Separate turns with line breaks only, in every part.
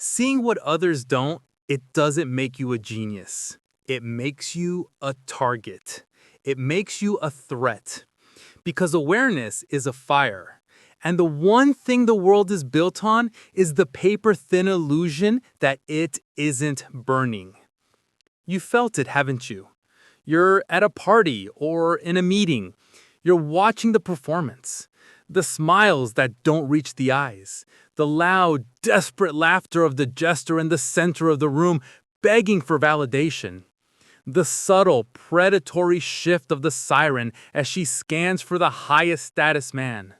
Seeing what others don't, it doesn't make you a genius. It makes you a target. It makes you a threat. Because awareness is a fire. And the one thing the world is built on is the paper-thin illusion that it isn't burning. You felt it, haven't you? You're at a party or in a meeting. You're watching the performance. The smiles that don't reach the eyes. The loud, desperate laughter of the jester in the center of the room begging for validation. The subtle, predatory shift of the siren as she scans for the highest status man.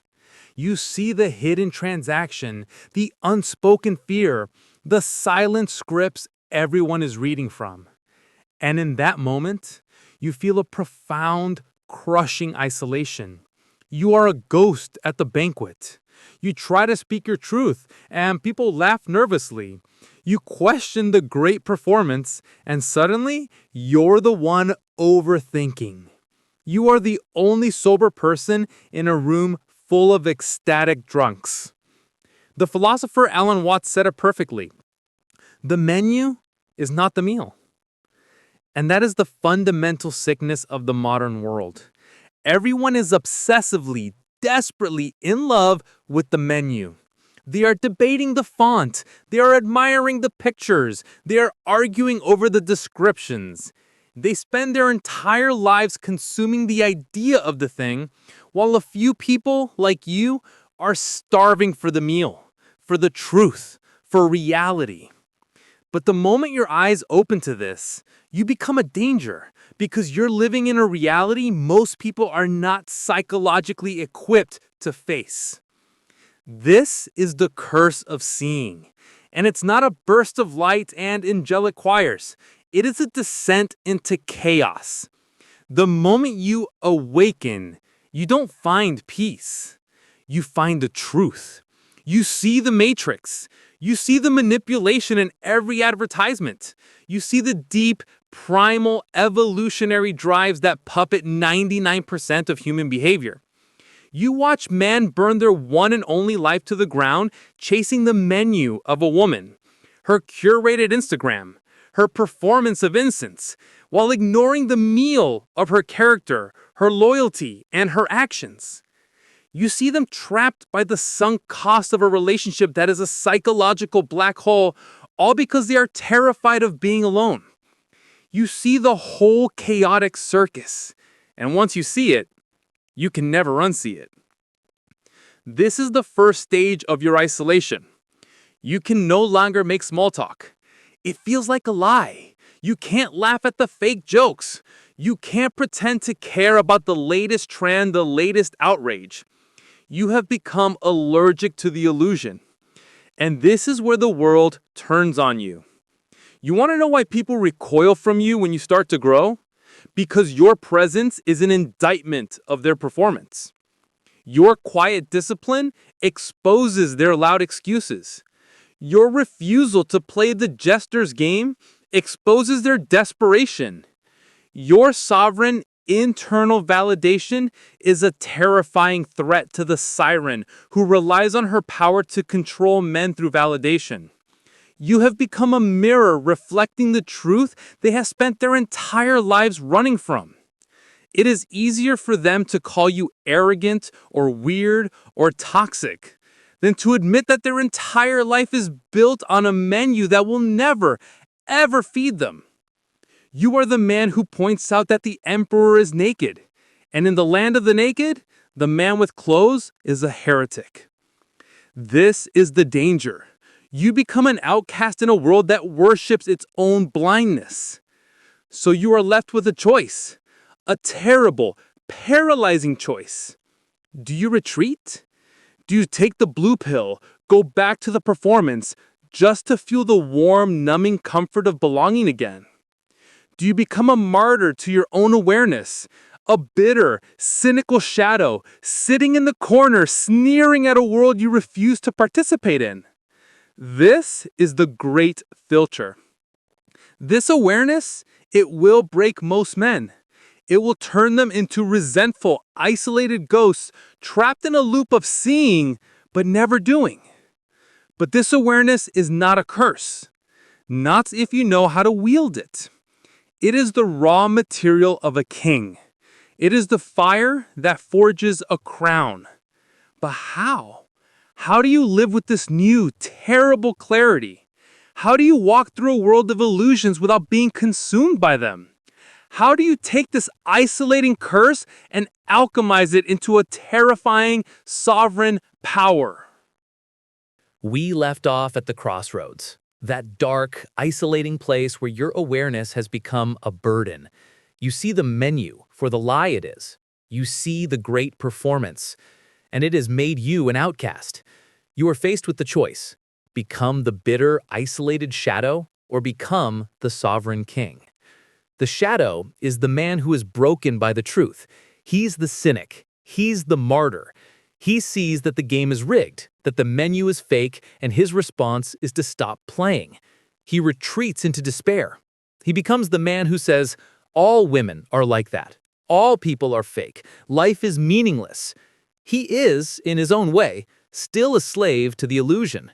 You see the hidden transaction, the unspoken fear, the silent scripts everyone is reading from. And in that moment, you feel a profound, crushing isolation. You are a ghost at the banquet. You try to speak your truth, and people laugh nervously. You question the great performance, and suddenly, you're the one overthinking. You are the only sober person in a room full of ecstatic drunks. The philosopher Alan Watts said it perfectly. The menu is not the meal. And that is the fundamental sickness of the modern world. Everyone is obsessively, desperately in love with the menu. They are debating the font. They are admiring the pictures. They are arguing over the descriptions. They spend their entire lives consuming the idea of the thing, while a few people, like you, are starving for the meal, for the truth, for reality. But the moment your eyes open to this, you become a danger because you're living in a reality most people are not psychologically equipped to face. This is the curse of seeing, and it's not a burst of light and angelic choirs. It is a descent into chaos. The moment you awaken, you don't find peace. You find the truth. You see the matrix. You see the manipulation in every advertisement. You see the deep, primal, evolutionary drives that puppet 99% of human behavior. You watch men burn their one and only life to the ground chasing the menu of a woman, her curated Instagram, her performance of innocence, while ignoring the meal of her character, her loyalty, and her actions. You see them trapped by the sunk cost of a relationship that is a psychological black hole, all because they are terrified of being alone. You see the whole chaotic circus, and once you see it, you can never unsee it. This is the first stage of your isolation. You can no longer make small talk. It feels like a lie. You can't laugh at the fake jokes. You can't pretend to care about the latest trend, the latest outrage. You have become allergic to the illusion. And this is where the world turns on you. You want to know why people recoil from you when you start to grow? Because your presence is an indictment of their performance. Your quiet discipline exposes their loud excuses. Your refusal to play the jester's game exposes their desperation. Your sovereign internal validation is a terrifying threat to the siren who relies on her power to control men through validation. You have become a mirror reflecting the truth they have spent their entire lives running from. It is easier for them to call you arrogant or weird or toxic than to admit that their entire life is built on a menu that will never, ever feed them. You are the man who points out that the emperor is naked, and in the land of the naked, the man with clothes is a heretic. This is the danger. You become an outcast in a world that worships its own blindness. So you are left with a choice, a terrible, paralyzing choice. Do you retreat? Do you take the blue pill, go back to the performance, just to feel the warm, numbing comfort of belonging again? Do you become a martyr to your own awareness, a bitter, cynical shadow, sitting in the corner, sneering at a world you refuse to participate in? This is the great filter. This awareness, it will break most men. It will turn them into resentful, isolated ghosts trapped in a loop of seeing but never doing. But this awareness is not a curse, not if you know how to wield it. It is the raw material of a king. It is the fire that forges a crown. But how? How do you live with this new, terrible clarity? How do you walk through a world of illusions without being consumed by them? How do you take this isolating curse and alchemize it into a terrifying, sovereign power?
We left off at the crossroads, that dark, isolating place where your awareness has become a burden. You see the menu for the lie it is. You see the great performance, and it has made you an outcast. You are faced with the choice: become the bitter, isolated shadow or become the sovereign king. The shadow is the man who is broken by the truth. He's the cynic. He's the martyr. He sees that the game is rigged, that the menu is fake, and his response is to stop playing. He retreats into despair. He becomes the man who says, all women are like that. All people are fake. Life is meaningless. He is, in his own way, still a slave to the illusion.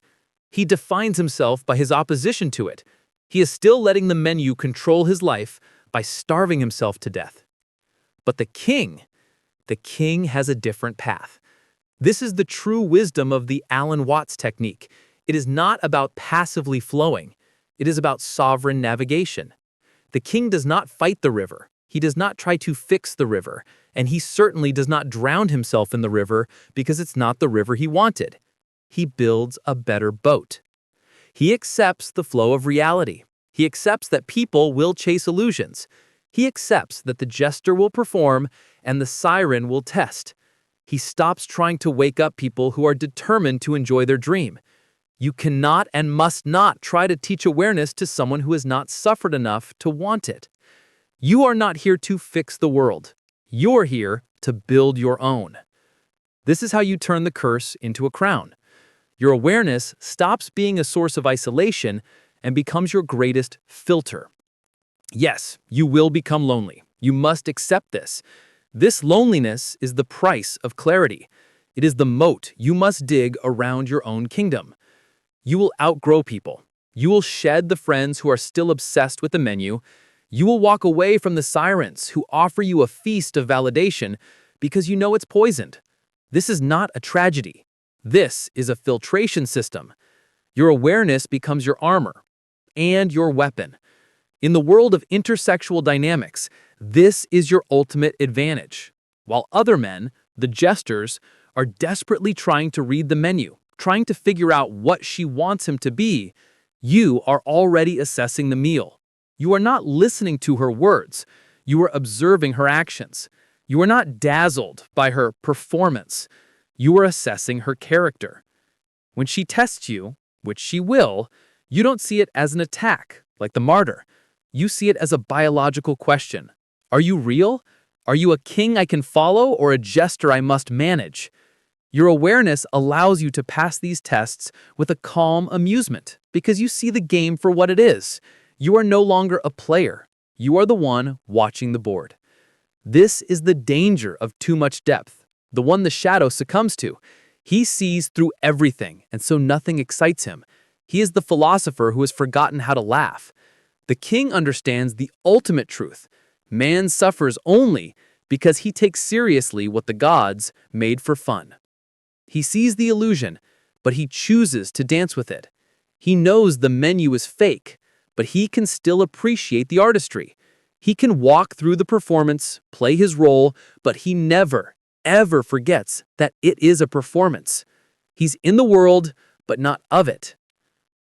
He defines himself by his opposition to it. He is still letting the menu control his life by starving himself to death. But the king has a different path. This is the true wisdom of the Alan Watts technique. It is not about passively flowing. It is about sovereign navigation. The king does not fight the river. He does not try to fix the river, and he certainly does not drown himself in the river because it's not the river he wanted. He builds a better boat. He accepts the flow of reality. He accepts that people will chase illusions. He accepts that the jester will perform and the siren will test. He stops trying to wake up people who are determined to enjoy their dream. You cannot and must not try to teach awareness to someone who has not suffered enough to want it. You are not here to fix the world. You're here to build your own. This is how you turn the curse into a crown. Your awareness stops being a source of isolation and becomes your greatest filter. Yes, you will become lonely. You must accept this. This loneliness is the price of clarity. It is the moat you must dig around your own kingdom. You will outgrow people. You will shed the friends who are still obsessed with the menu. You will walk away from the sirens who offer you a feast of validation because you know it's poisoned. This is not a tragedy. This is a filtration system. Your awareness becomes your armor and your weapon. In the world of intersexual dynamics, this is your ultimate advantage. While other men, the jesters, are desperately trying to read the menu, trying to figure out what she wants him to be, you are already assessing the meal. You are not listening to her words. You are observing her actions. You are not dazzled by her performance. You are assessing her character. When she tests you, which she will, you don't see it as an attack, like the martyr. You see it as a biological question. Are you real? Are you a king I can follow or a jester I must manage? Your awareness allows you to pass these tests with a calm amusement because you see the game for what it is. You are no longer a player. You are the one watching the board. This is the danger of too much depth, the one the shadow succumbs to. He sees through everything, and so nothing excites him. He is the philosopher who has forgotten how to laugh. The king understands the ultimate truth. Man suffers only because he takes seriously what the gods made for fun. He sees the illusion, but he chooses to dance with it. He knows the menu is fake, but he can still appreciate the artistry. He can walk through the performance, play his role, but he never, ever forgets that it is a performance. He's in the world, but not of it.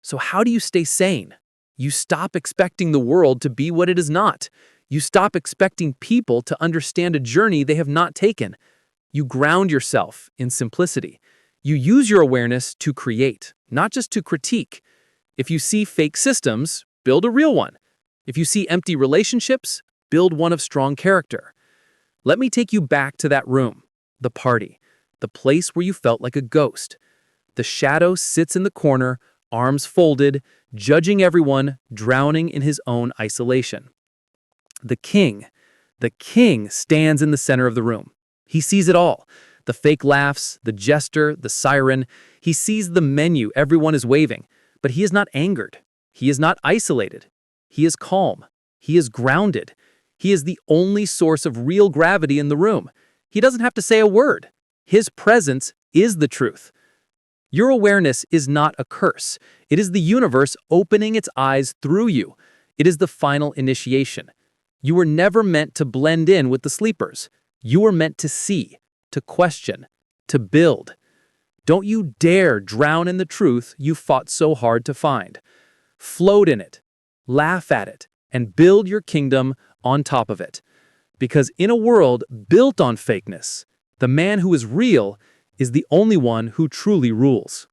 So how do you stay sane? You stop expecting the world to be what it is not. You stop expecting people to understand a journey they have not taken. You ground yourself in simplicity. You use your awareness to create, not just to critique. If you see fake systems, build a real one. If you see empty relationships, build one of strong character. Let me take you back to that room, the party, the place where you felt like a ghost. The shadow sits in the corner, arms folded, judging everyone, drowning in his own isolation. The king stands in the center of the room. He sees it all. The fake laughs, the jester, the siren. He sees the menu everyone is waving, but he is not angered. He is not isolated. He is calm. He is grounded. He is the only source of real gravity in the room. He doesn't have to say a word. His presence is the truth. Your awareness is not a curse. It is the universe opening its eyes through you. It is the final initiation. You were never meant to blend in with the sleepers. You were meant to see, to question, to build. Don't you dare drown in the truth you fought so hard to find. Float in it, laugh at it, and build your kingdom on top of it. Because in a world built on fakeness, the man who is real is the only one who truly rules.